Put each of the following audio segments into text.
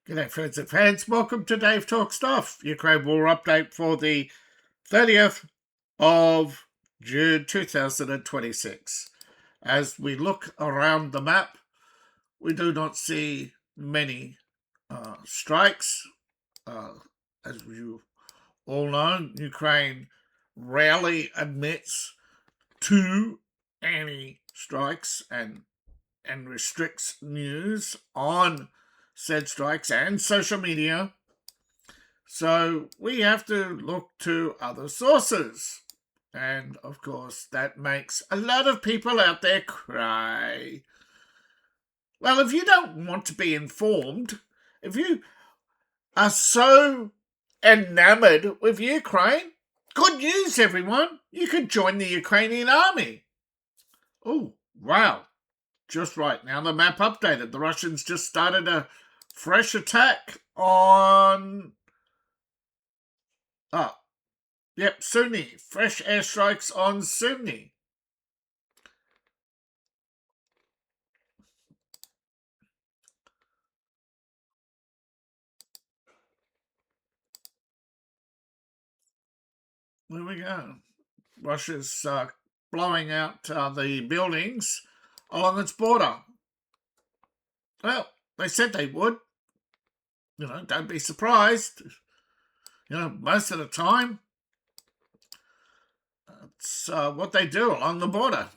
G'day friends and fans, welcome to Dave Talk Stuff, Ukraine War Update for the 30th of June 2026. As we look around the map, we do not see many strikes. As you all know, Ukraine rarely admits to any strikes and restricts news on said strikes and social media. So we have to look to other sources. And of course, that makes a lot of people out there cry. Well, if you don't want to be informed, if you are so enamored with Ukraine, good news, everyone. You could join the Ukrainian army. Oh, wow. Just right now, the map updated. The Russians just started a fresh attack on Sunni. Fresh airstrikes on Sunni. There we go. Russia's blowing out the buildings along its border. Well, they said they would. Don't be surprised. Most of the time, it's what they do along the border.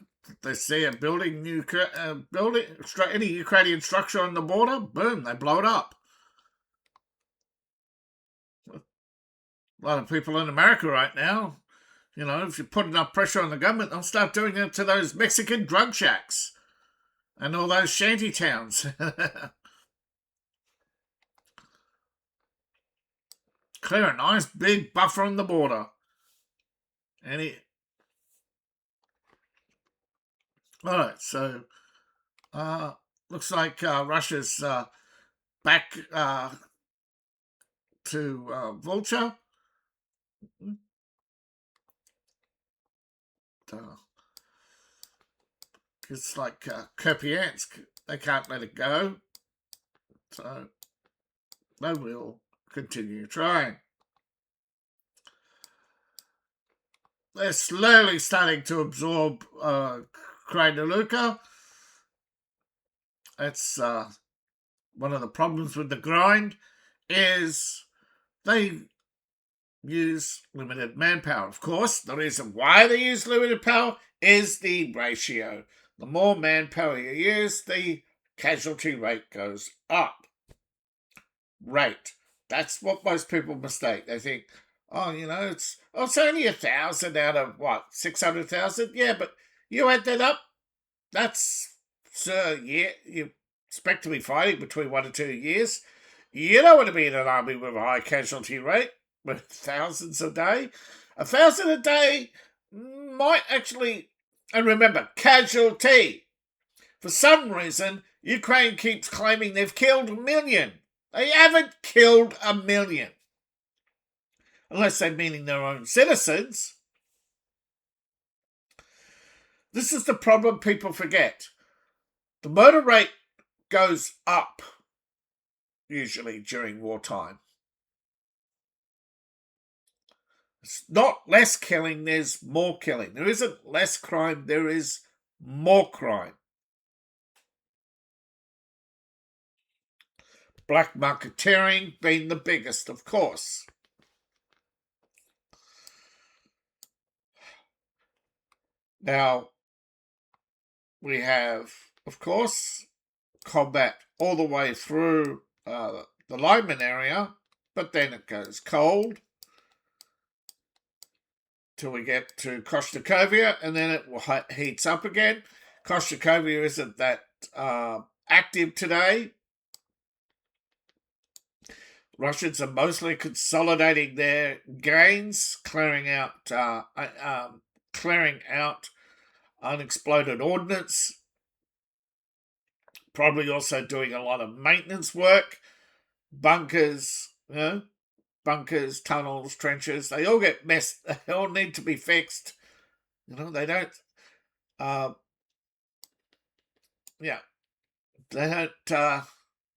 They see a building, any Ukrainian structure on the border, boom, they blow it up. A lot of people in America right now, if you put enough pressure on the government, they'll start doing it to those Mexican drug shacks and all those shanty towns. Clear a nice big buffer on the border. Alright, so looks like Russia's back to Vulture. It's like Kupiansk. They can't let it go. So they will continue trying. They're slowly starting to absorb Krajnaluka. That's one of the problems with the grind is they use limited manpower. Of course, the reason why they use limited power is the ratio. The more manpower you use, the casualty rate goes up. Rate. That's what most people mistake. They think, it's only 1,000 out of 600,000? Yeah, but you add that up, that's you expect to be fighting between 1 and 2 years. You don't want to be in an army with a high casualty rate, with thousands a day. 1,000 a day might actually, and remember, casualty. For some reason, Ukraine keeps claiming they've killed 1 million. They haven't killed 1 million. Unless they're meaning their own citizens. This is the problem people forget. The murder rate goes up, usually during wartime. It's not less killing, there's more killing. There isn't less crime, there is more crime. Black marketeering being the biggest, of course. Now, we have, of course, combat all the way through the Lyman area, but then it goes cold till we get to Kostakovia, and then it heats up again. Kostakovia isn't that active today. Russians are mostly consolidating their gains, clearing out unexploded ordnance. Probably also doing a lot of maintenance work, bunkers, bunkers, tunnels, trenches. They all get messed. They all need to be fixed. They don't. They don't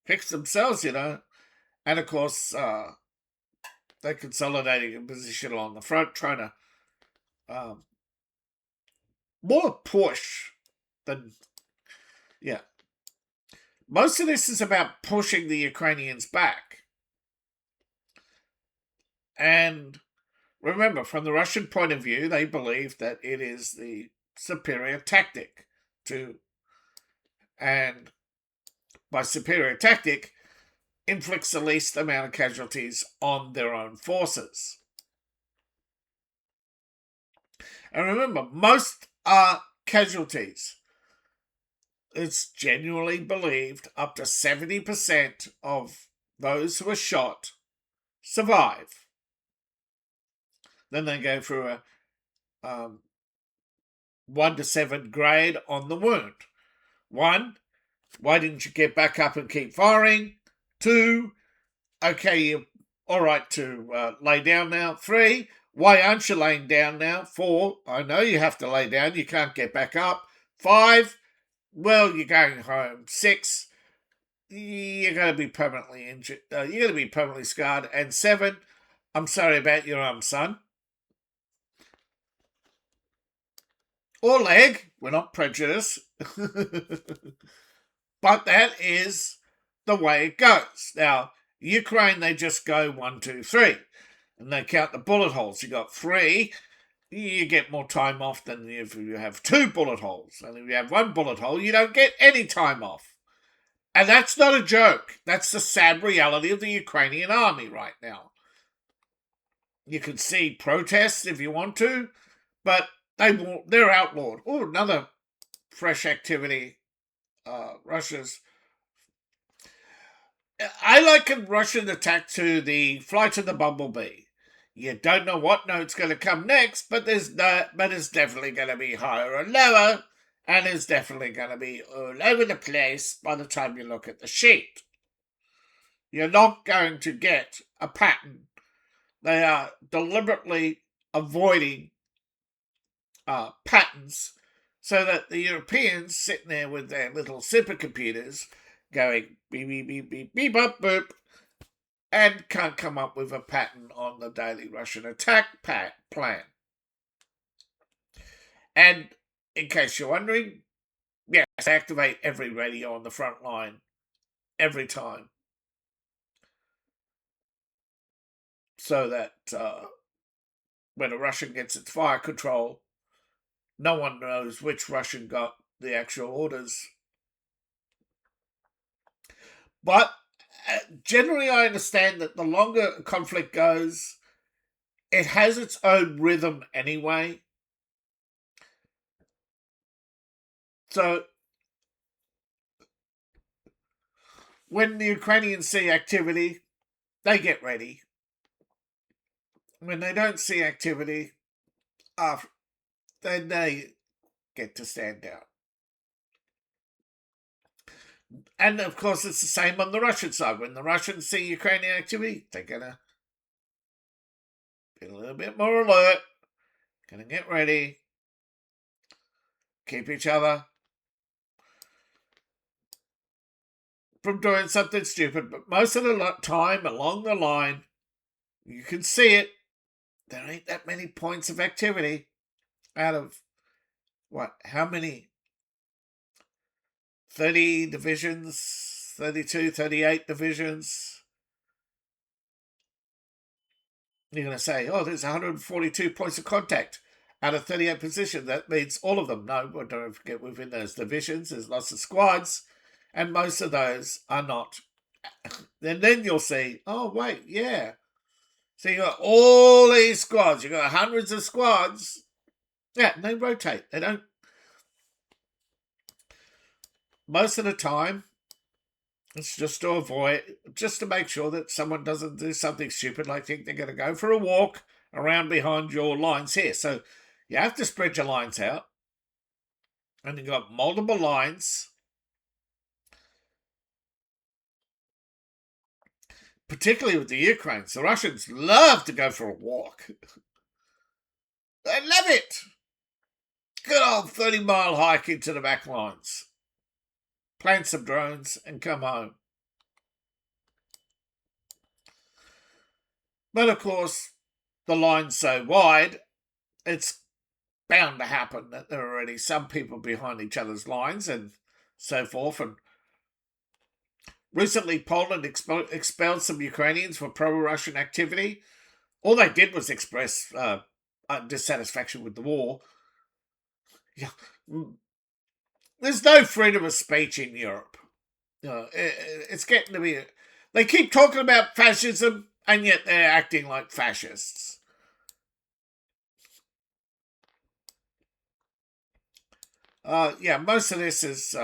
fix themselves. And of course, they're consolidating a position along the front, trying to more push than, yeah. Most of this is about pushing the Ukrainians back. And remember, from the Russian point of view, they believe that it is the superior tactic and by superior tactic, inflicts the least amount of casualties on their own forces. And remember, most are casualties. It's genuinely believed up to 70% of those who are shot survive. Then they go through a 1 to 7 grade on the wound. 1, why didn't you get back up and keep firing? 2, okay, you're all right to lay down now. 3, why aren't you laying down now? 4, I know you have to lay down, you can't get back up. 5, well, you're going home. 6, you're going to be permanently injured. You're going to be permanently scarred. And 7, I'm sorry about your arm, son. Or leg. We're not prejudiced. But that is the way it goes. Now, Ukraine, they just go 1, 2, 3. And they count the bullet holes. You got 3, you get more time off than if you have 2 bullet holes. And if you have 1 bullet hole, you don't get any time off. And that's not a joke. That's the sad reality of the Ukrainian army right now. You can see protests if you want to, but they're outlawed. Oh, another fresh activity. Russia's. I liken Russian attack to the flight of the bumblebee. You don't know what note's going to come next, but it's definitely going to be higher or lower, and it's definitely going to be all over the place by the time you look at the sheet. You're not going to get a pattern. They are deliberately avoiding patterns so that the Europeans sitting there with their little supercomputers going beep, beep, beep, beep, beep, up, boop, and can't come up with a pattern on the daily Russian attack plan. And in case you're wondering, yes, activate every radio on the front line every time so that when a Russian gets its fire control, no one knows which Russian got the actual orders. But generally, I understand that the longer a conflict goes, it has its own rhythm anyway. So when the Ukrainians see activity, they get ready. When they don't see activity, then they get to stand down. And of course, it's the same on the Russian side. When the Russians see Ukrainian activity, they're going to be a little bit more alert, going to get ready, keep each other from doing something stupid. But most of the time along the line, you can see it, there ain't that many points of activity out of, how many? 30 divisions, 32, 38 divisions. You're going to say, oh, there's 142 points of contact out of 38 positions. That means all of them. No, but don't forget within those divisions, there's lots of squads, and most of those are not. And then you'll see, oh, wait, yeah. So you got all these squads. You got hundreds of squads. Yeah, they rotate. They don't. Most of the time, it's just to make sure that someone doesn't do something stupid like think they're going to go for a walk around behind your lines here. So you have to spread your lines out. And you've got multiple lines. Particularly with the Ukrainians. The Russians love to go for a walk. They love it. Good old 30-mile hike into the back lines. Plant some drones and come home. But of course, the line's so wide, it's bound to happen that there are already some people behind each other's lines and so forth. And recently, Poland expelled some Ukrainians for pro-Russian activity. All they did was express dissatisfaction with the war. Yeah, there's no freedom of speech in Europe. It's getting to be. They keep talking about fascism, and yet they're acting like fascists. Most of this is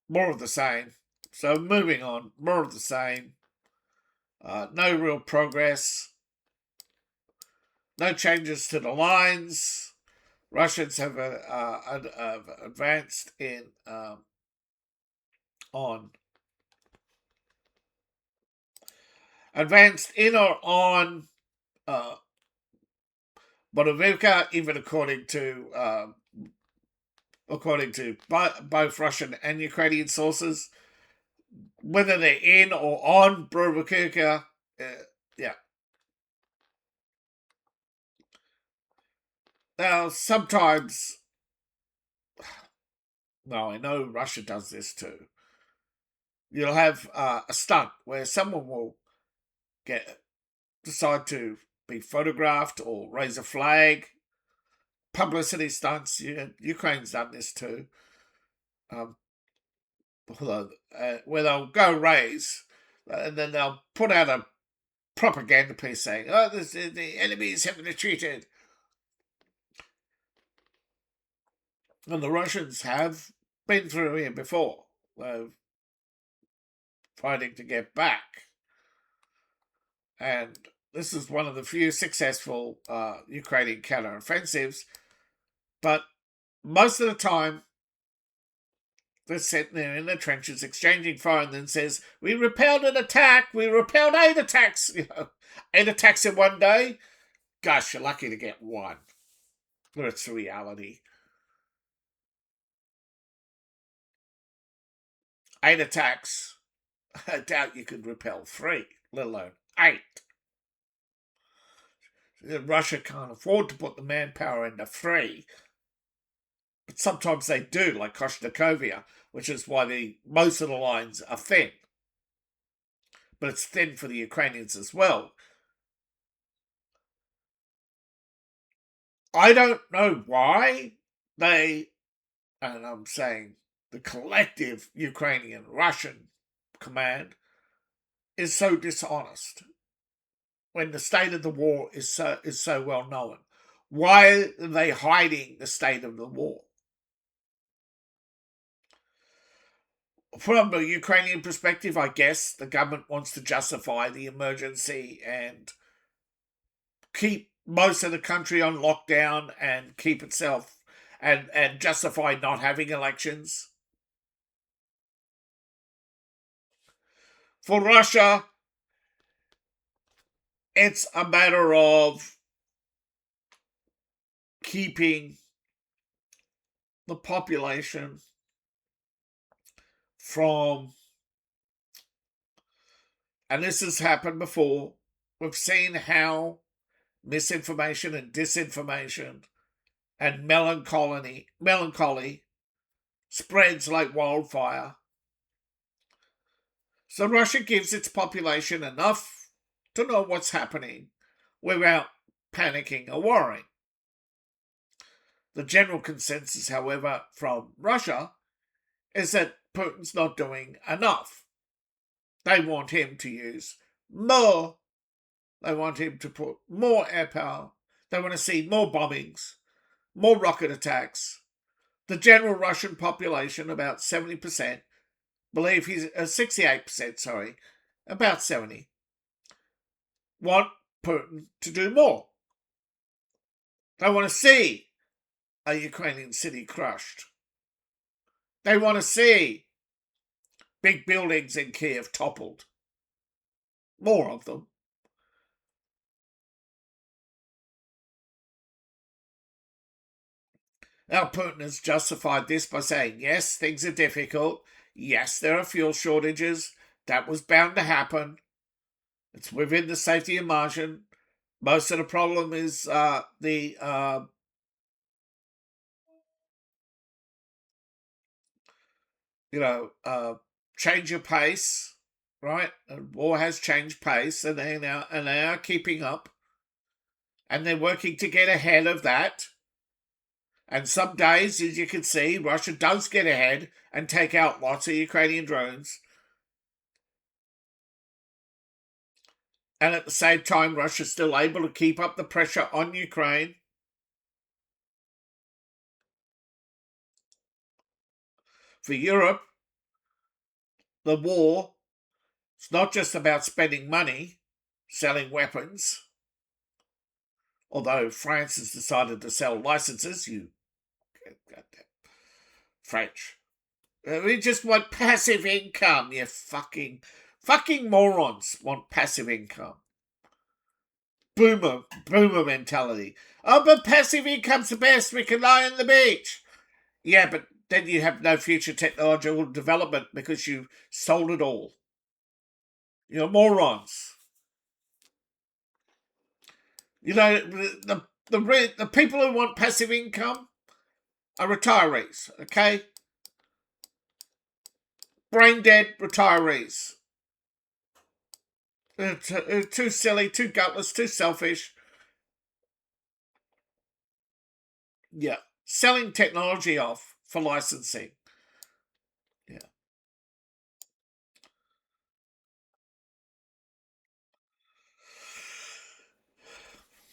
more of the same. So moving on, more of the same. No real progress. No changes to the lines. Russians have advanced in or on Bohodarivka, even according to both Russian and Ukrainian sources. Whether they're in or on Bohodarivka, yeah. Now, sometimes, well, I know Russia does this too. You'll have a stunt where someone will decide to be photographed or raise a flag. Publicity stunts. Ukraine's done this too. Where they'll go raise, and then they'll put out a propaganda piece saying, "Oh, the enemies have retreated," and the Russians have been through here before, fighting to get back, and this is one of the few successful Ukrainian counteroffensives. But most of the time, they're sitting there in the trenches exchanging fire and then says, "We repelled an attack, we repelled 8 attacks." 8 attacks in one day? Gosh, you're lucky to get one. But it's the reality. 8 attacks, I doubt you could repel 3, let alone 8. Russia can't afford to put the manpower into 3. But sometimes they do, like Koshnikovia, which is why most of the lines are thin. But it's thin for the Ukrainians as well. I don't know why and I'm saying the collective Ukrainian Russian command is so dishonest when the state of the war is so well known. Why are they hiding the state of the war? From a Ukrainian perspective, I guess the government wants to justify the emergency and keep most of the country on lockdown and keep itself and justify not having elections. For Russia, it's a matter of keeping the population from, and this has happened before, we've seen how misinformation and disinformation and melancholy spreads like wildfire. So Russia gives its population enough to know what's happening without panicking or worrying. The general consensus, however, from Russia is that Putin's not doing enough. They want him to use more. They want him to put more air power. They want to see more bombings, more rocket attacks. The general Russian population, about 70%, believe he's 68%, sorry, about 70, want Putin to do more. They want to see a Ukrainian city crushed. They want to see big buildings in Kiev toppled. More of them. Now, Putin has justified this by saying, yes, things are difficult. Yes, there are fuel shortages. That was bound to happen. It's within the safety margin. Most of the problem is change of pace, right? And war has changed pace, and they are keeping up, and they're working to get ahead of that. And some days, as you can see, Russia does get ahead and take out lots of Ukrainian drones. And at the same time, Russia's still able to keep up the pressure on Ukraine. For Europe, the war, it's not just about spending money, selling weapons, although France has decided to sell licenses, you goddamn French. We just want passive income, you fucking morons want passive income. Boomer mentality. Oh, but passive income's the best. We can lie on the beach. Yeah, but then you have no future technological development because you've sold it all. You're morons. You know, the people who want passive income are retirees, okay? Brain dead retirees. They're too silly, too gutless, too selfish. Yeah. Selling technology off for licensing. Yeah.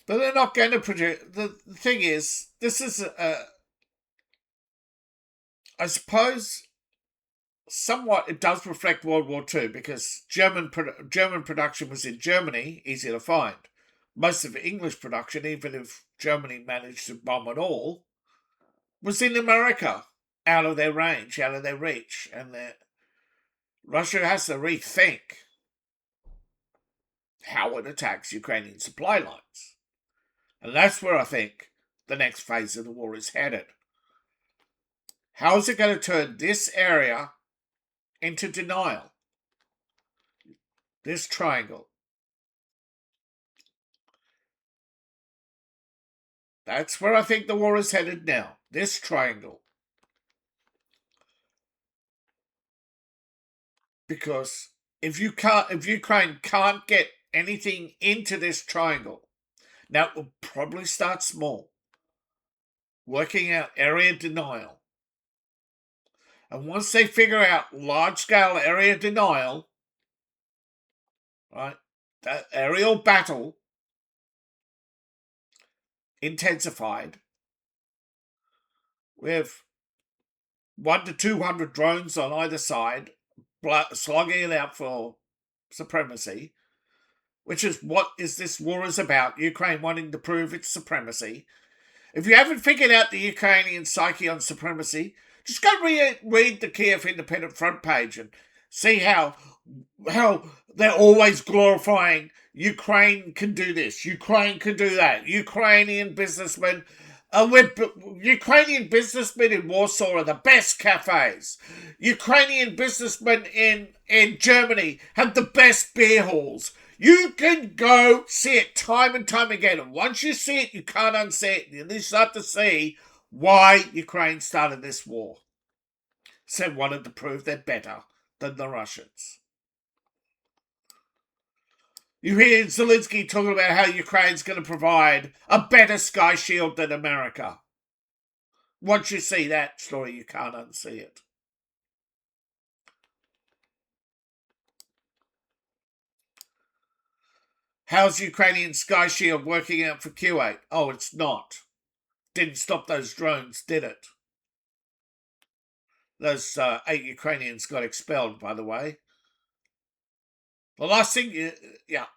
But they're not going to produce. The thing is, this is, I suppose, somewhat it does reflect World War II because German production was in Germany, easy to find. Most of English production, even if Germany managed to bomb it all, was in America, out of their range, out of their reach, and Russia has to rethink how it attacks Ukrainian supply lines, and that's where I think the next phase of the war is headed. How is it going to turn this area into denial? This triangle. That's where I think the war is headed now. This triangle. Because if Ukraine can't get anything into this triangle, now it will probably start small, working out area denial. And once they figure out large scale area denial, right, that aerial battle intensified with 1 to 200 drones on either side, slogging it out for supremacy, which is what this war is about. Ukraine wanting to prove its supremacy. If you haven't figured out the Ukrainian psyche on supremacy, just go read the Kiev Independent front page and see how they're always glorifying Ukraine can do this, Ukraine can do that. Ukrainian businessmen in Warsaw are the best cafes. Ukrainian businessmen in Germany have the best beer halls. You can go see it time and time again. And once you see it, you can't unsee it. And you start to see why Ukraine started this war. So wanted to prove they're better than the Russians. You hear Zelensky talking about how Ukraine's going to provide a better sky shield than America. Once you see that story, you can't unsee it. How's Ukrainian Sky Shield working out for Q8? Oh, it's not. Didn't stop those drones, did it? Those 8 Ukrainians got expelled, by the way. The last thing, yeah.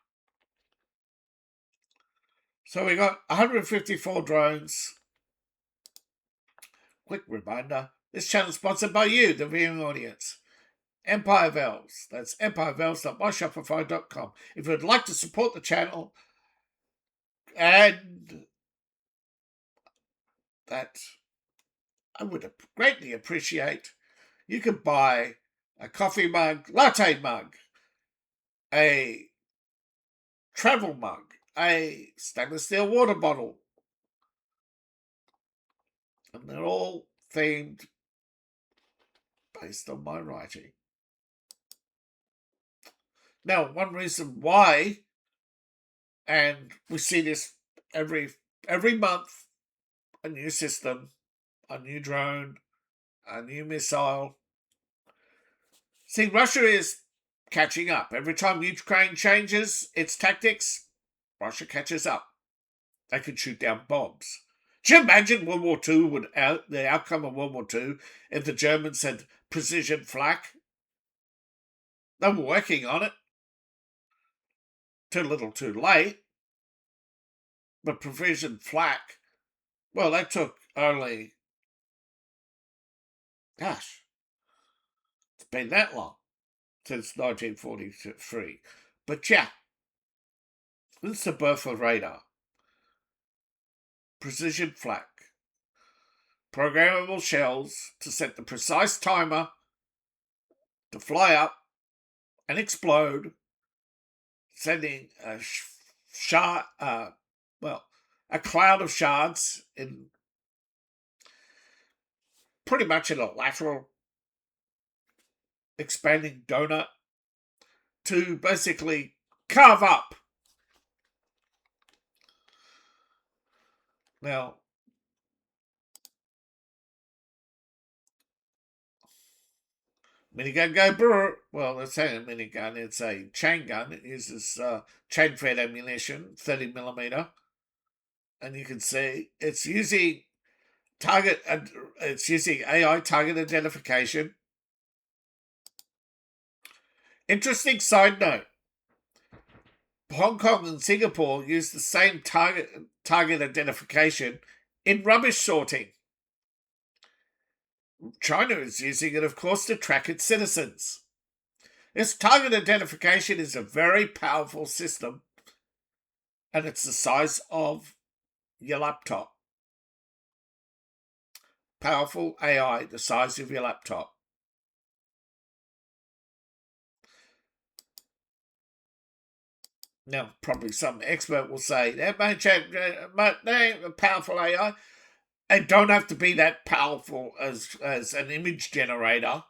So we got 154 drones. Quick reminder, this channel is sponsored by you, the viewing audience. Empire Valves. That's empirevalves.myshopify.com. If you'd like to support the channel, and that I would greatly appreciate, you can buy a coffee mug, latte mug, a travel mug, a stainless steel water bottle, and they're all themed based on my writing. Now, one reason why, and we see this every month, a new system, a new drone, a new missile. See, Russia is catching up. Every time Ukraine changes its tactics, Russia catches up. They could shoot down bombs. Do you imagine World War II the outcome of World War II if the Germans had precision flak? They were working on it. Too little, too late. But precision flak, well, that took only, gosh, it's been that long since 1943. But yeah, this is the birth of radar. Precision flak. Programmable shells to set the precise timer to fly up and explode, sending a a cloud of shards in pretty much in a lateral expanding donut to basically carve up. Now, minigun go brr. Well, it's not a minigun, it's a chain gun. It uses chain fed ammunition, 30mm. And you can see it's using AI target identification. Interesting side note. Hong Kong and Singapore use the same target identification in rubbish sorting. China is using it, of course, to track its citizens. This target identification is a very powerful system, and it's the size of your laptop. Powerful AI, the size of your laptop. Now, probably some expert will say that they're a powerful AI. They don't have to be that powerful as an image generator.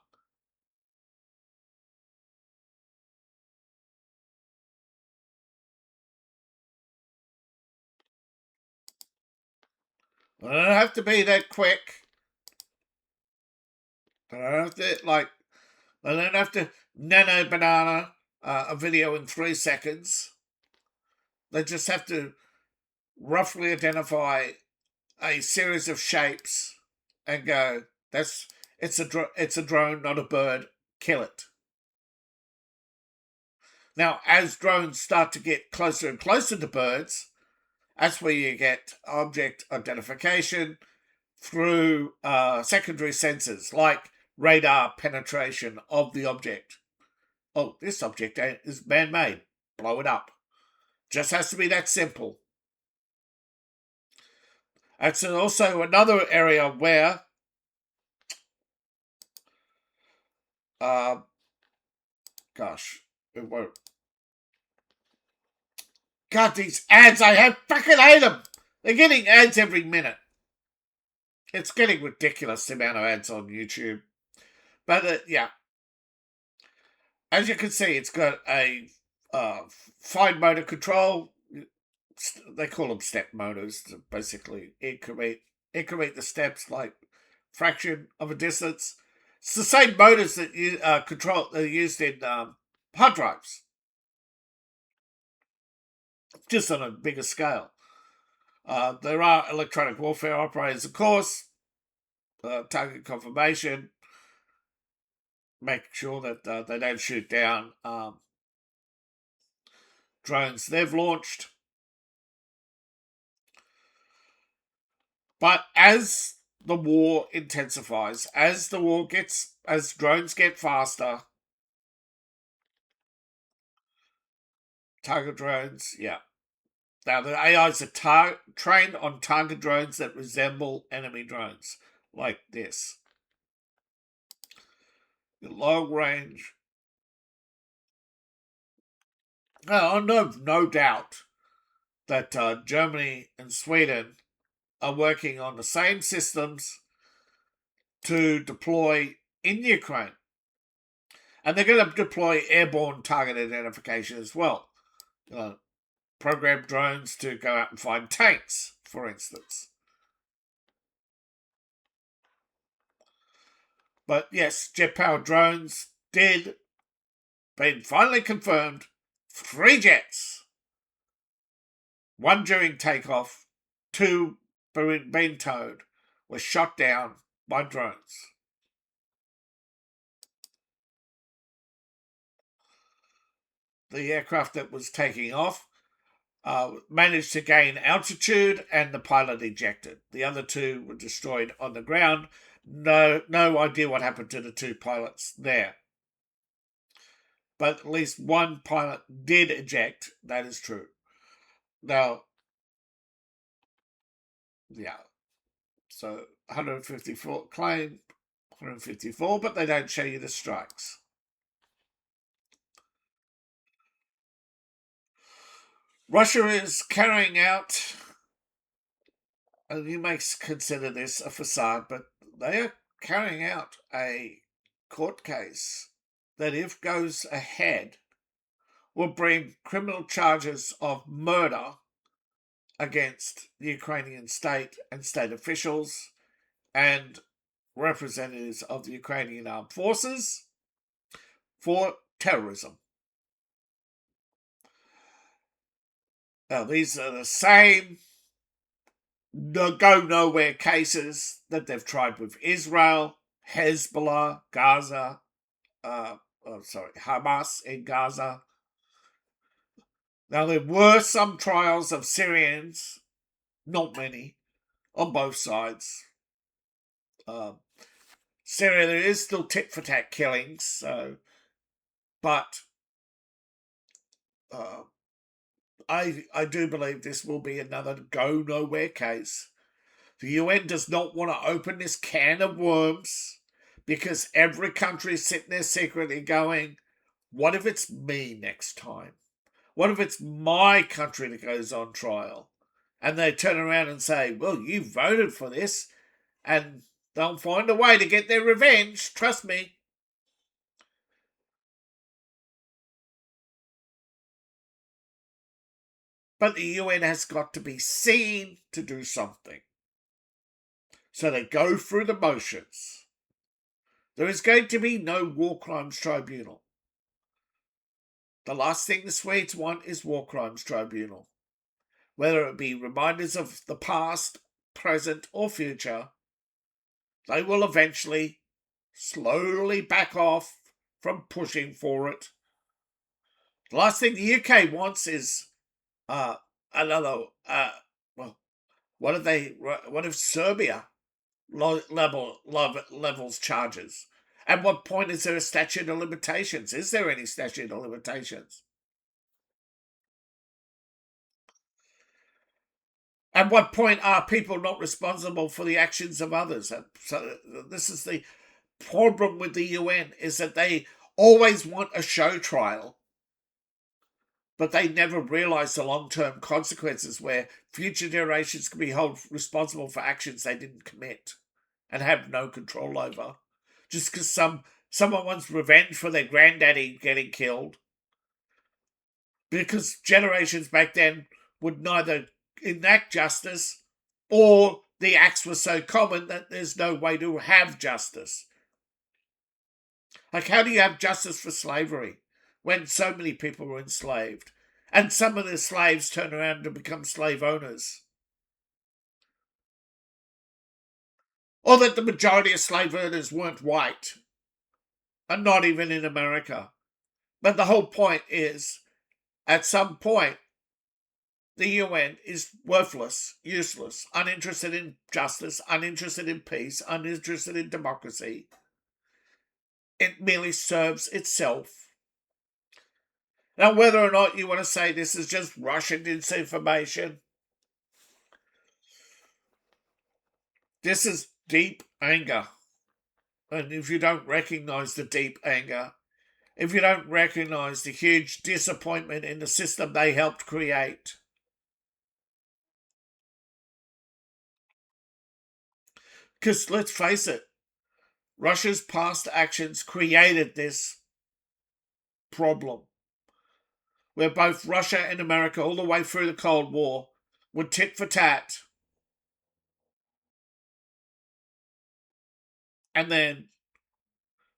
They don't have to be that quick. They don't have to They don't have to nano banana a video in 3 seconds. They just have to roughly identify a series of shapes and go, it's a drone, not a bird. Kill it. Now, as drones start to get closer and closer to birds, that's where you get object identification through secondary sensors like radar penetration of the object. Oh, this object is man-made. Blow it up. Just has to be that simple. That's also another area where it won't. God, these ads I have, fucking hate them. They're getting ads every minute. It's getting ridiculous, the amount of ads on YouTube. But yeah, as you can see, it's got a fine motor control. They call them step motors to basically increment the steps like fraction of a distance. It's the same motors that you control that are used in hard drives, just on a bigger scale. There are electronic warfare operators, of course, target confirmation, make sure that they don't shoot down drones they've launched. But as the war intensifies, as drones get faster, target drones, yeah. Now the AIs are trained on target drones that resemble enemy drones, like this. The long range No doubt that Germany and Sweden are working on the same systems to deploy in Ukraine. And they're going to deploy airborne target identification as well. Program drones to go out and find tanks, for instance. But yes, jet-powered drones did, been finally confirmed, 3 jets. 1 during takeoff, 2 being towed, were shot down by drones. The aircraft that was taking off managed to gain altitude and the pilot ejected. The other 2 were destroyed on the ground. No idea what happened to the 2 pilots there. But at least 1 pilot did eject. That is true. Now, yeah. So 154 claim, 154, but they don't show you the strikes. Russia is carrying out, and you may consider this a facade, but they are carrying out a court case that, if goes ahead, will bring criminal charges of murder against the Ukrainian state and state officials and representatives of the Ukrainian armed forces for terrorism. Now, these are the same go nowhere cases that they've tried with Israel, Hezbollah, Gaza, Hamas in Gaza. Now, there were some trials of Syrians, not many, on both sides. Syria, there is still tit for tat killings, but I do believe this will be another go nowhere case. The UN does not want to open this can of worms because every country is sitting there secretly going, what if it's me next time? What if it's my country that goes on trial? And they turn around and say, well, you voted for this, and they'll find a way to get their revenge, trust me. But the UN has got to be seen to do something. So they go through the motions. There is going to be no war crimes tribunal. The last thing the Swedes want is war crimes tribunal. Whether it be reminders of the past, present, or future, they will eventually slowly back off from pushing for it. The last thing the UK wants is another. What if Serbia levels charges? At what point is there a statute of limitations? Is there any statute of limitations? At what point are people not responsible for the actions of others? So this is the problem with the UN, is that they always want a show trial, but they never realise the long-term consequences where future generations can be held responsible for actions they didn't commit and have no control over. Just because someone wants revenge for their granddaddy getting killed. Because generations back then would neither enact justice, or the acts were so common that there's no way to have justice. Like, how do you have justice for slavery when so many people were enslaved? And some of the slaves turn around to become slave owners. Or that the majority of slave owners weren't white, and not even in America. But the whole point is, at some point, the UN is worthless, useless, uninterested in justice, uninterested in peace, uninterested in democracy. It merely serves itself. Now, whether or not you want to say this is just Russian disinformation, this is deep anger. And if you don't recognize the deep anger, if you don't recognise the huge disappointment in the system they helped create. Because let's face it, Russia's past actions created this problem where both Russia and America, all the way through the Cold War, were tit for tat. And then,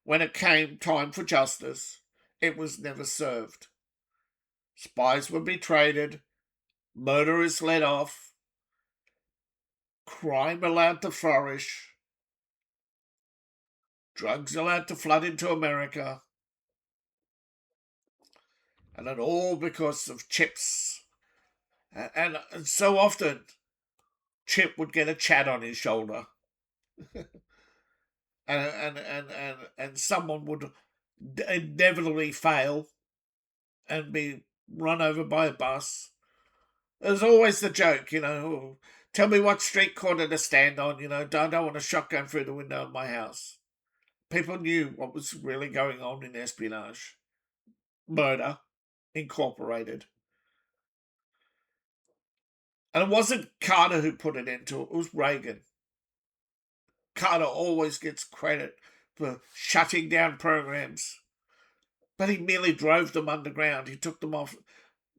when it came time for justice, it was never served. Spies were betrayed, murderers let off, crime allowed to flourish, drugs allowed to flood into America, and it all because of chips. And so often, Chip would get a chat on his shoulder, and someone would inevitably fail and be run over by a bus. There's always the joke, tell me what street corner to stand on, I don't want a shotgun through the window of my house. People knew what was really going on in espionage. Murder incorporated. And it wasn't Carter who put it into it was Reagan. Carter always gets credit for shutting down programs, but he merely drove them underground. He took them off.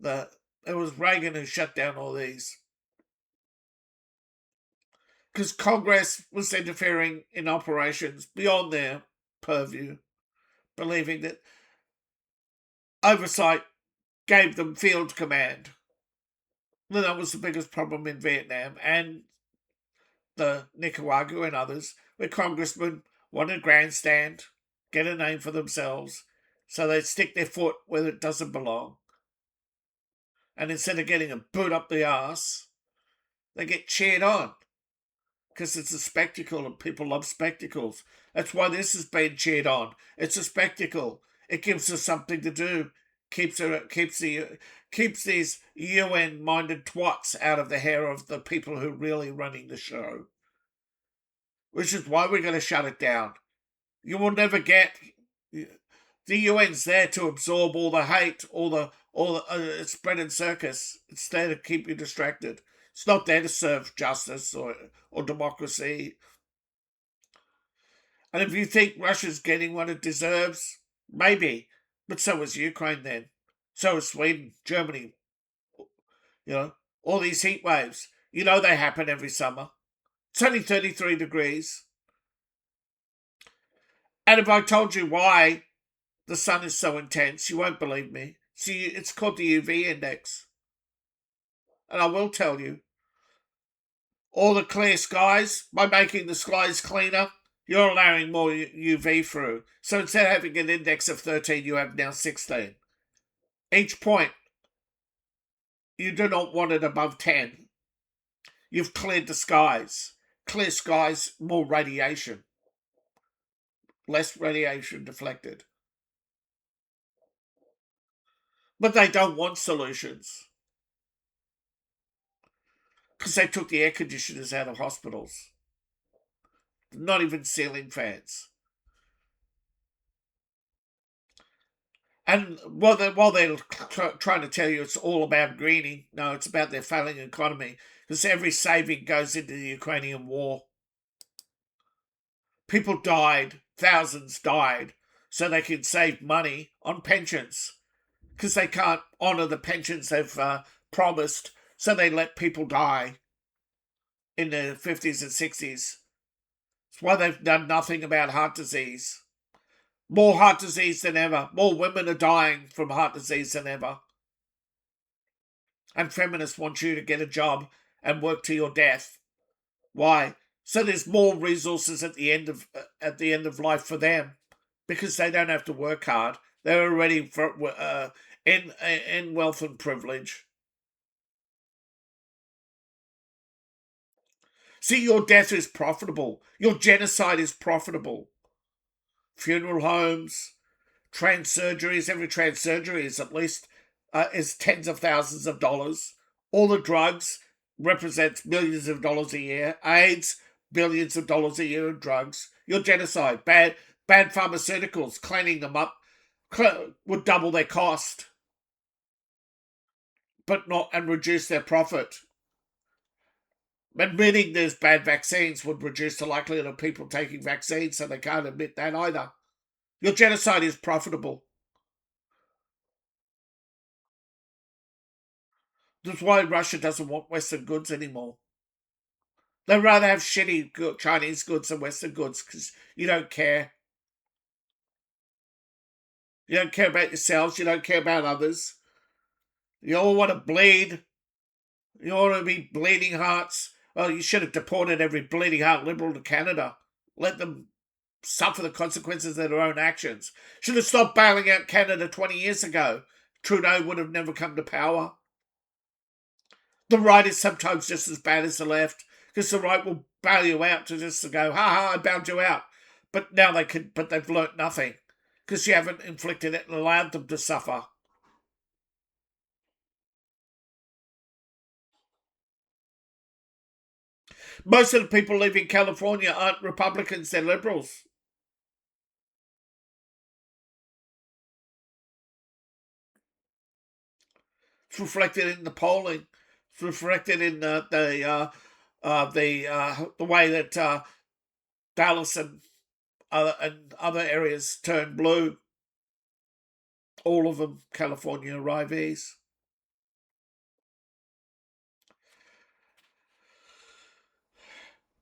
It was Reagan who shut down all these. Because Congress was interfering in operations beyond their purview, believing that oversight gave them field command. And that was the biggest problem in Vietnam and the Nicaragua and others, where congressmen want to grandstand, get a name for themselves, so they stick their foot where it doesn't belong. And instead of getting a boot up the arse, they get cheered on. Because it's a spectacle and people love spectacles. That's why this has been cheered on. It's a spectacle. It gives us something to do. Keeps these UN-minded twats out of the hair of the people who are really running the show. Which is why we're going to shut it down. You will never get... The UN's there to absorb all the hate, all the spread and circus. It's there to keep you distracted. It's not there to serve justice or democracy. And if you think Russia's getting what it deserves, maybe. But so is Ukraine then. So is Sweden, Germany. All these heat waves. They happen every summer. It's only 33 degrees. And if I told you why the sun is so intense, you won't believe me. See, it's called the UV index. And I will tell you, all the clear skies, by making the skies cleaner, you're allowing more UV through. So instead of having an index of 13, you have now 16. Each point, you do not want it above 10. You've cleared the skies. Clear skies, more radiation. Less radiation deflected. But they don't want solutions. Because they took the air conditioners out of hospitals. Not even ceiling fans. And while they're trying to tell you it's all about greening, no, it's about their failing economy. Because every saving goes into the Ukrainian war. People died, thousands died, so they can save money on pensions. Because they can't honour the pensions they've promised, so they let people die in the 50s and 60s. That's why they've done nothing about heart disease. More heart disease than ever. More women are dying from heart disease than ever. And feminists want you to get a job and work to your death. Why? So there's more resources at the end of life for them, because they don't have to work hard. They're already in wealth and privilege. See, your death is profitable. Your genocide is profitable. Funeral homes, trans surgeries. Every trans surgery is at least is tens of thousands of dollars. All the drugs represents millions of dollars a year. AIDS, billions of dollars a year in drugs. Your genocide, bad pharmaceuticals, cleaning them up, would double their cost, but not and reduce their profit. Admitting there's bad vaccines would reduce the likelihood of people taking vaccines, so they can't admit that either. Your genocide is profitable. That's why Russia doesn't want Western goods anymore. They'd rather have shitty Chinese goods than Western goods because you don't care. You don't care about yourselves. You don't care about others. You all want to bleed. You all want to be bleeding hearts. Well, you should have deported every bleeding heart liberal to Canada. Let them suffer the consequences of their own actions. Should have stopped bailing out Canada 20 years ago. Trudeau would have never come to power. The right is sometimes just as bad as the left because the right will bail you out to go, ha ha, I bailed you out. But now they've learnt nothing because you haven't inflicted it and allowed them to suffer. Most of the people leaving California aren't Republicans, they're liberals. It's reflected in the polling. It's reflected in the way that Dallas and other areas turn blue. All of them California arrivees.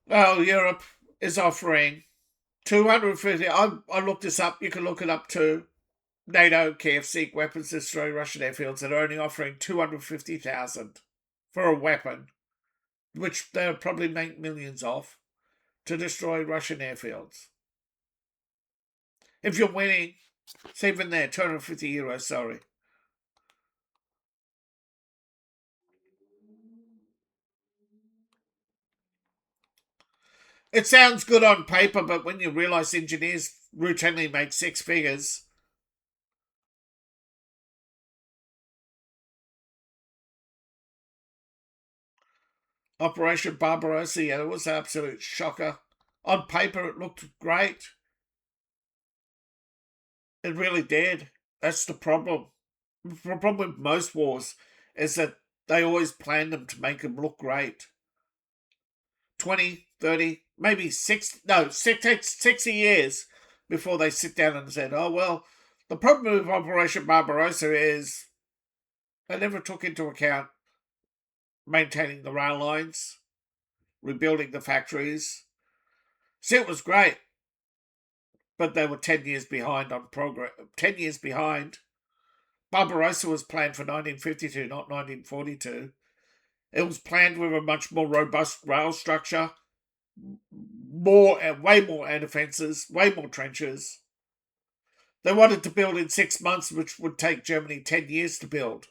Well, Europe is offering 250. I looked this up. You can look it up too. NATO Kiev seek weapons to destroy Russian airfields and are only offering 250,000 for a weapon, which they'll probably make millions of, to destroy Russian airfields. If you're winning, it's even there, €250, sorry. It sounds good on paper, but when you realise engineers routinely make six figures. Operation Barbarossa, yeah, it was an absolute shocker. On paper, it looked great. It really did. That's the problem. The problem with most wars is that they always plan them to make them look great. 20, 30, maybe 60 years before they sit down and said, oh, well, the problem with Operation Barbarossa is they never took into account maintaining the rail lines, rebuilding the factories. See, it was great, but they were 10 years behind on progress. 10 years behind. Barbarossa was planned for 1952, not 1942. It was planned with a much more robust rail structure, way more air defences, way more trenches. They wanted to build in 6 months, which would take Germany 10 years to build.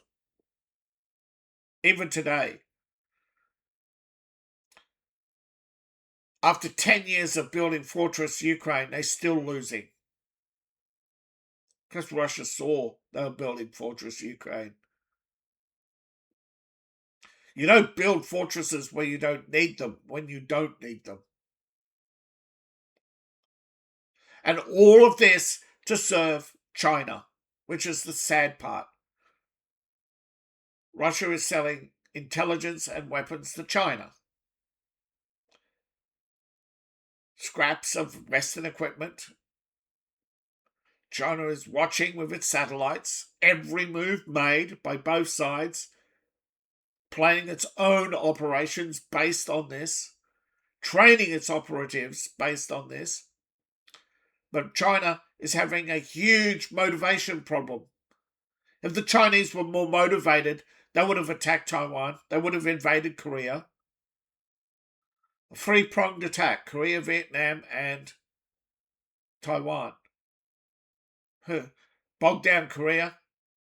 Even today. After 10 years of building Fortress Ukraine, they're still losing. Because Russia saw they were building Fortress Ukraine. You don't build fortresses where you don't need them, when you don't need them. And all of this to serve China, which is the sad part. Russia is selling intelligence and weapons to China. Scraps of Western equipment. China is watching with its satellites every move made by both sides, planning its own operations based on this, training its operatives based on this. But China is having a huge motivation problem. If the Chinese were more motivated, they would have attacked Taiwan. They would have invaded Korea. A three-pronged attack: Korea, Vietnam, and Taiwan. Bogged down Korea,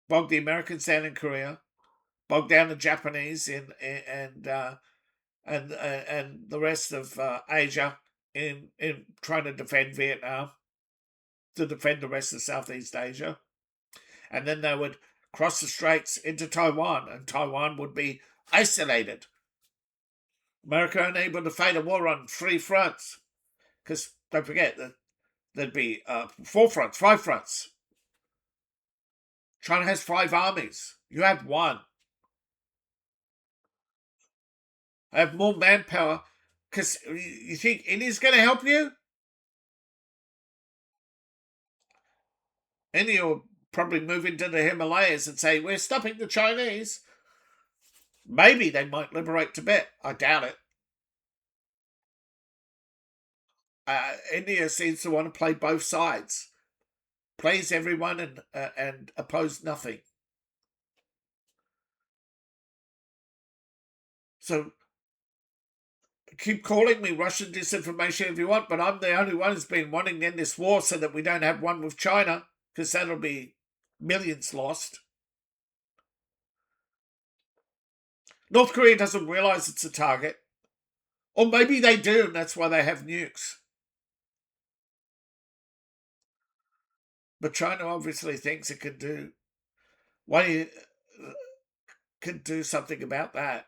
bogged the Americans down in Korea, bogged down the Japanese and the rest of Asia in trying to defend Vietnam, to defend the rest of Southeast Asia. And then they would cross the straits into Taiwan, and Taiwan would be isolated. America unable to fight a war on three fronts. Because don't forget that there'd be 4 fronts, 5 fronts. China has 5 armies. You have one. I have more manpower. Because you think India's going to help you? India will probably move into the Himalayas and say, we're stopping the Chinese. Maybe they might liberate Tibet. I doubt it. India seems to want to play both sides. Plays everyone and oppose nothing. So keep calling me Russian disinformation if you want, but I'm the only one who's been wanting to end this war so that we don't have one with China, because that'll be millions lost. North Korea doesn't realize it's a target. Or maybe they do, and that's why they have nukes. But China obviously thinks it can do. Can do something about that.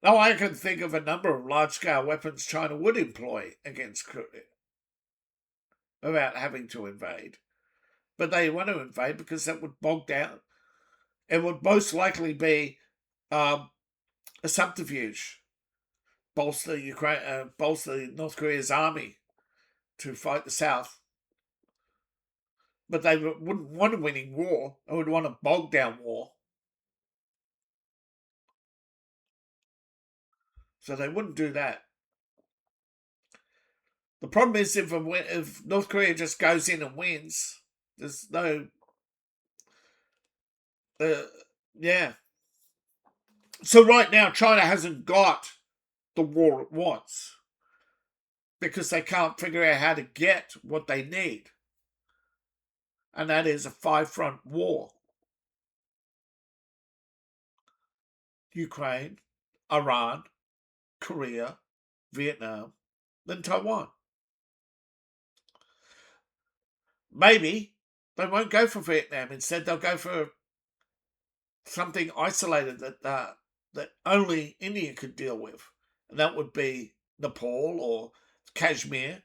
Now, I can think of a number of large-scale weapons China would employ against Korea without having to invade. But they want to invade because that would bog down. It would most likely be a subterfuge, bolster North Korea's army to fight the South. But they wouldn't want a winning war. They would want a bog down war. So they wouldn't do that. The problem is if North Korea just goes in and wins, there's no. Yeah. So right now, China hasn't got the war it wants because they can't figure out how to get what they need. And that is a 5-front war. Ukraine, Iran, Korea, Vietnam, then Taiwan. Maybe they won't go for Vietnam. Instead, they'll go for something isolated that only India could deal with. And that would be Nepal or Kashmir.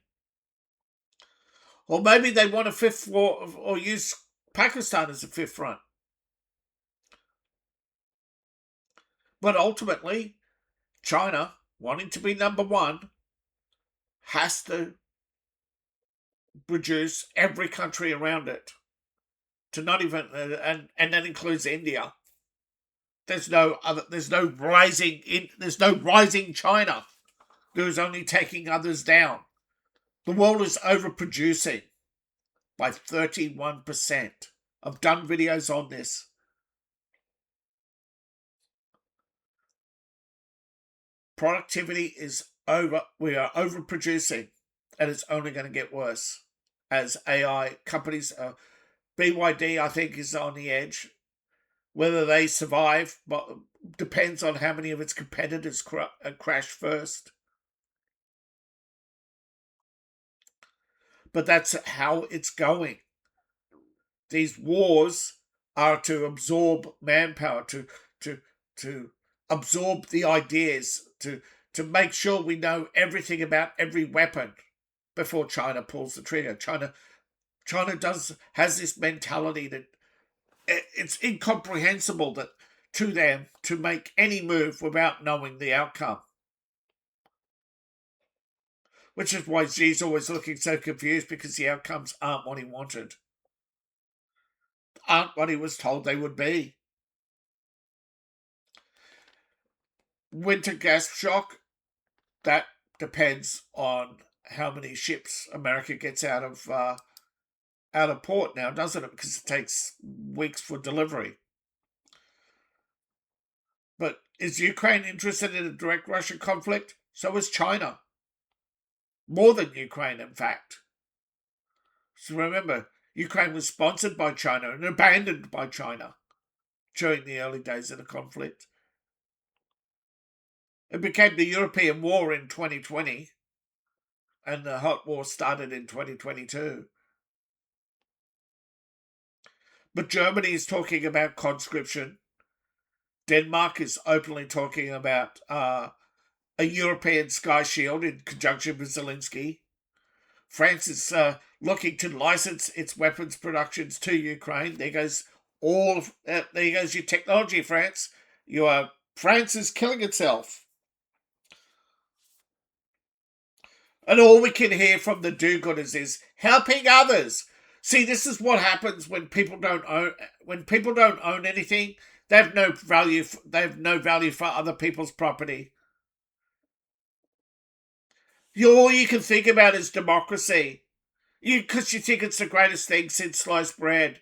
Or maybe they want a 5th war or use Pakistan as a 5th front. But ultimately, China, wanting to be number one, has to reduce every country around it to not even, and that includes India. There's no rising China. There's only taking others down. The world is overproducing by 31%. I've done videos on this. Productivity is over. We are overproducing, and it's only going to get worse as AI companies. BYD, I think, is on the edge. Whether they survive, but depends on how many of its competitors crash first. But that's how it's going. These wars are to absorb manpower, to absorb the ideas, to make sure we know everything about every weapon before China pulls the trigger. China has this mentality that it's incomprehensible that to them to make any move without knowing the outcome. Which is why Xi's always looking so confused, because the outcomes aren't what he wanted. Aren't what he was told they would be. Winter gas shock, that depends on how many ships America gets out of port now, doesn't it? Because it takes weeks for delivery. But is Ukraine interested in a direct Russian conflict? So is China. More than Ukraine, in fact. So remember, Ukraine was sponsored by China and abandoned by China during the early days of the conflict. It became the European War in 2020, and the hot war started in 2022. But Germany is talking about conscription. Denmark is openly talking about a European Sky Shield in conjunction with Zelensky. France is looking to license its weapons productions to Ukraine. There goes there goes your technology, France. France is killing itself. And all we can hear from the do-gooders is helping others. See, this is what happens when people don't own anything. They have no value. They have no value for other people's property. All you can think about is democracy. Because you think it's the greatest thing since sliced bread.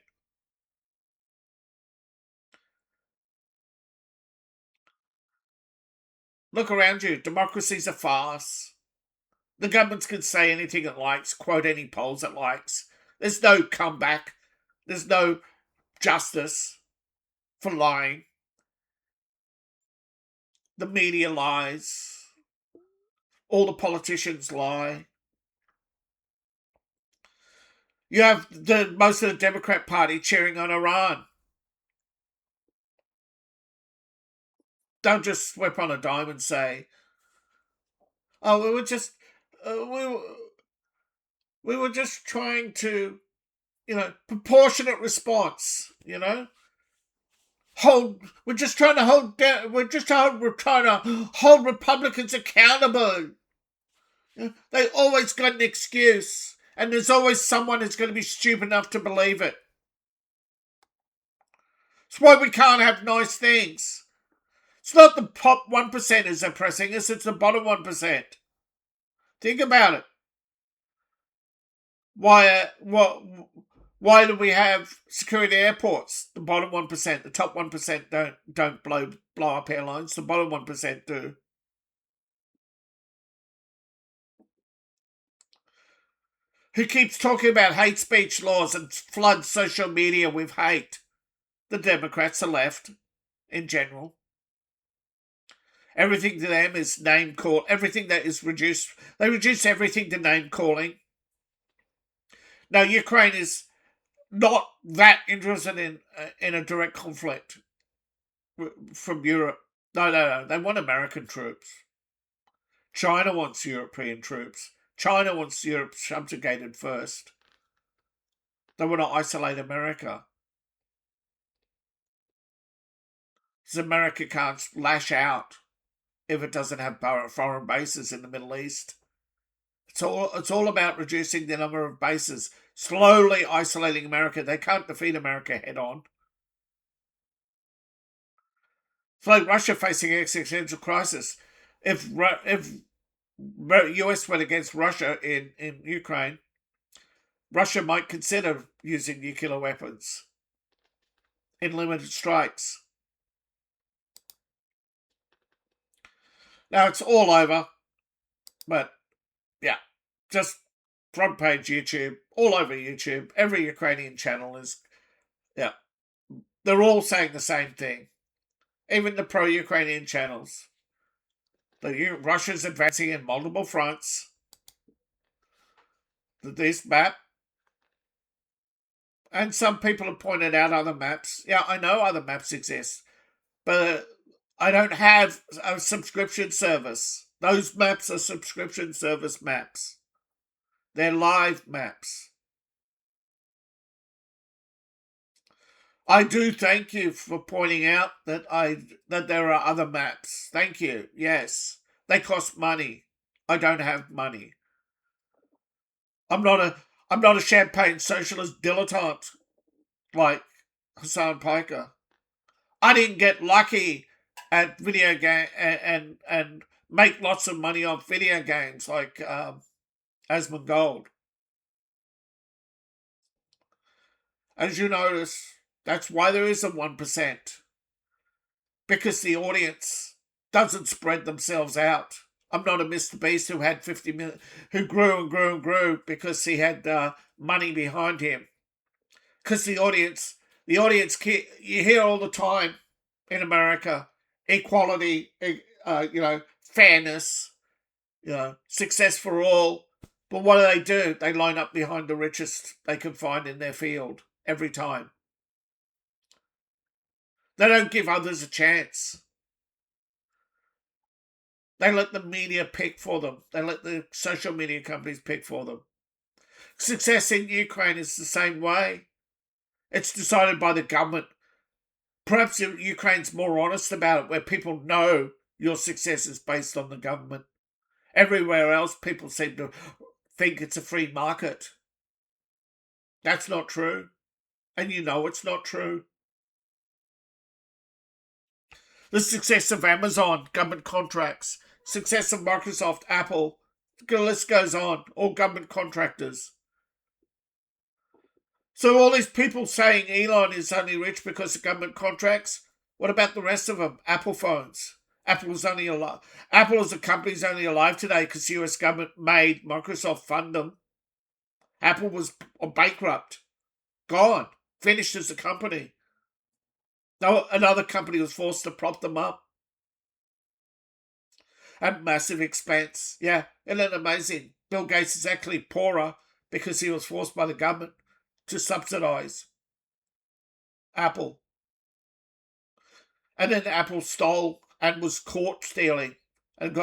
Look around you. Democracy's a farce. The government can say anything it likes, quote any polls it likes. There's no comeback. There's no justice for lying. The media lies. All the politicians lie. You have most of the Democrat Party cheering on Iran. Don't just whip on a dime and say, "Oh, we were just trying to, proportionate response. Hold. We're just trying to hold down. We're trying to hold Republicans accountable. They always got an excuse, and there's always someone who's going to be stupid enough to believe it. It's why we can't have nice things. It's not the top 1%ers oppressing us, it's the bottom 1%. Think about it. Why do we have security airports? The bottom 1%, the top 1% don't blow up airlines. The bottom 1% do. Who keeps talking about hate speech laws and floods social media with hate? The Democrats, the left, in general. Everything to them is name call. Everything that is reduced, they reduce everything to name calling. Now, Ukraine is not that interested in a direct conflict from Europe. No. They want American troops. China wants European troops. China wants Europe subjugated first. They want to isolate America. Because America can't lash out if it doesn't have foreign bases in the Middle East. It's all about reducing the number of bases, slowly isolating America. They can't defeat America head on. It's like Russia facing an existential crisis. If US went against Russia in Ukraine, Russia might consider using nuclear weapons in limited strikes. Now it's all over, but yeah, just front page YouTube, all over YouTube. Every Ukrainian channel is, yeah, they're all saying the same thing. Even the pro-Ukrainian channels. Russia's advancing in multiple fronts. This map, and some people have pointed out other maps. Yeah, I know other maps exist, but I don't have a subscription service. Those maps are subscription service maps. They're live maps. I do thank you for pointing out that there are other maps. Thank you. Yes, they cost money. I don't have money. I'm not a champagne socialist dilettante like Hassan Piker. I didn't get lucky at video game and make lots of money off video games like Asmongold. As you notice, that's why there is a 1%. Because the audience doesn't spread themselves out. I'm not a Mr. Beast who had 50 million, who grew and grew and grew because he had money behind him. Because the audience, you hear all the time in America, equality, fairness, success for all. But what do? They line up behind the richest they can find in their field every time. They don't give others a chance. They let the media pick for them. They let the social media companies pick for them. Success in Ukraine is the same way. It's decided by the government. Perhaps Ukraine's more honest about it, where people know your success is based on the government. Everywhere else, people seem to think it's a free market. That's not true. And you know it's not true. The success of Amazon, government contracts. Success of Microsoft, Apple. The list goes on. All government contractors. So all these people saying Elon is only rich because of government contracts. What about the rest of them? Apple phones. Apple is only alive. Apple as a company is only alive today because the US government made Microsoft fund them. Apple was bankrupt, gone, finished as a company. No, another company was forced to prop them up at massive expense. Yeah, isn't it amazing? Bill Gates is actually poorer because he was forced by the government to subsidize Apple. And then Apple stole and was caught stealing and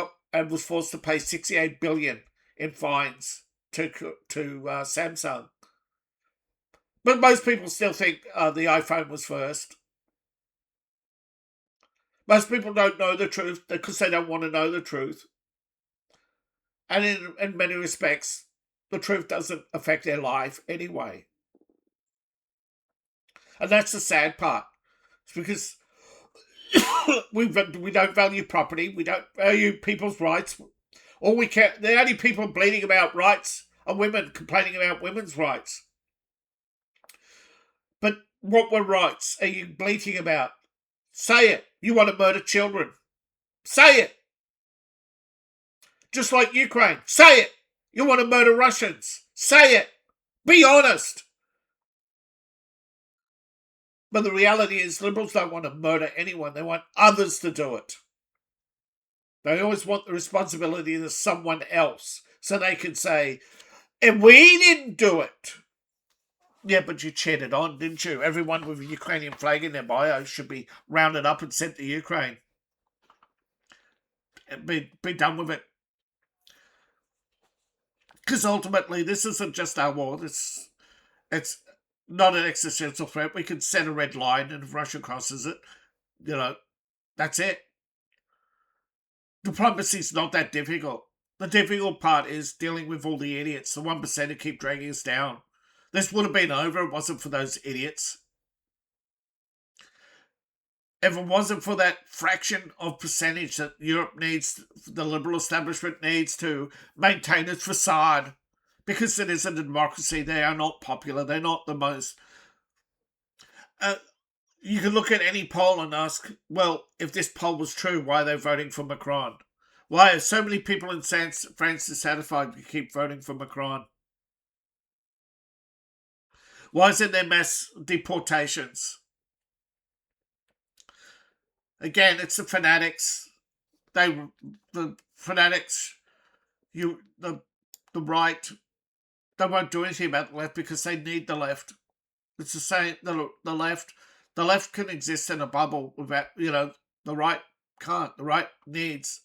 was forced to pay $68 billion in fines to Samsung. But most people still think the iPhone was first. Most people don't know the truth because they don't want to know the truth. And in many respects, the truth doesn't affect their life anyway. And that's the sad part. It's because we don't value property. We don't value people's rights. All we care, the only people bleating about rights are women complaining about women's rights. But what were rights are you bleating about? Say it. You want to murder children. Say it. Just like Ukraine. Say it. You want to murder Russians. Say it. Be honest. But the reality is liberals don't want to murder anyone. They want others to do it. They always want the responsibility to someone else so they can say, and we didn't do it. Yeah, but you cheered it on, didn't you? Everyone with a Ukrainian flag in their bio should be rounded up and sent to Ukraine. And be done with it. Because ultimately, this isn't just our war. It's not an existential threat. We can set a red line, and if Russia crosses it, that's it. Diplomacy's not that difficult. The difficult part is dealing with all the idiots, the 1% who keep dragging us down. This would have been over if it wasn't for those idiots. If it wasn't for that fraction of percentage that Europe needs, the liberal establishment needs to maintain its facade, because it isn't a democracy, they are not popular, they're not the most... you can look at any poll and ask, well, if this poll was true, why are they voting for Macron? Why are so many people in France dissatisfied to keep voting for Macron? Why isn't there mass deportations? Again, it's the fanatics. The fanatics, the right, they won't do anything about the left because they need the left. It's the same. The left can exist in a bubble without, the right can't. The right needs.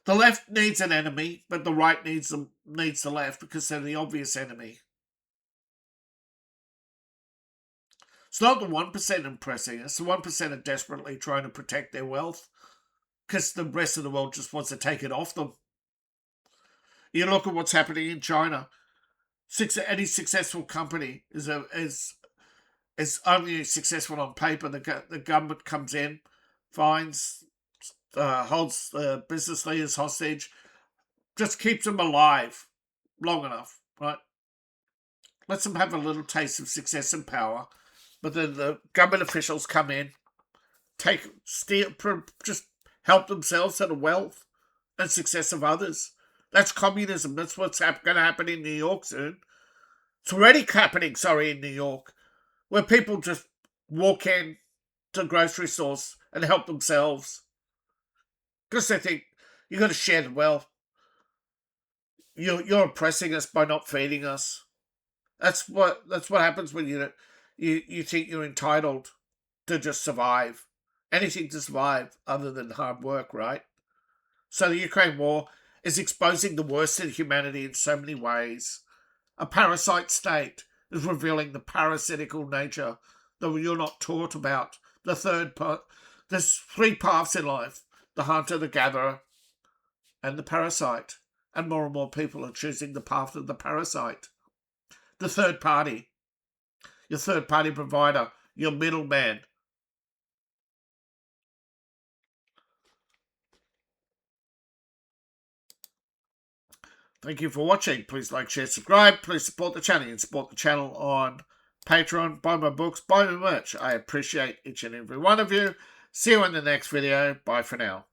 The left needs an enemy, but the right needs the left because they're the obvious enemy. It's not the 1% impressing us. The 1% are desperately trying to protect their wealth because the rest of the world just wants to take it off them. You look at what's happening in China. Any successful company is only successful on paper. The government comes in, finds, holds the business leaders hostage, just keeps them alive long enough, right? Lets them have a little taste of success and power. But then the government officials come in, just help themselves to the wealth and success of others. That's communism. That's what's going to happen in New York soon. It's already happening, in New York, where people just walk in to grocery stores and help themselves because they think you've got to share the wealth. You're oppressing us by not feeding us. That's what happens when you think you're entitled to just survive. Anything to survive other than hard work, right? So the Ukraine war is exposing the worst in humanity in so many ways. A parasite state is revealing the parasitical nature that you're not taught about. The third part, there's three paths in life: the hunter, the gatherer, and the parasite. And more people are choosing the path of the parasite. The third party, your third party provider, your middleman. Thank you for watching. Please like, share, subscribe. Please support the channel. You can support the channel on Patreon. Buy my books. Buy my merch. I appreciate each and every one of you. See you in the next video. Bye for now.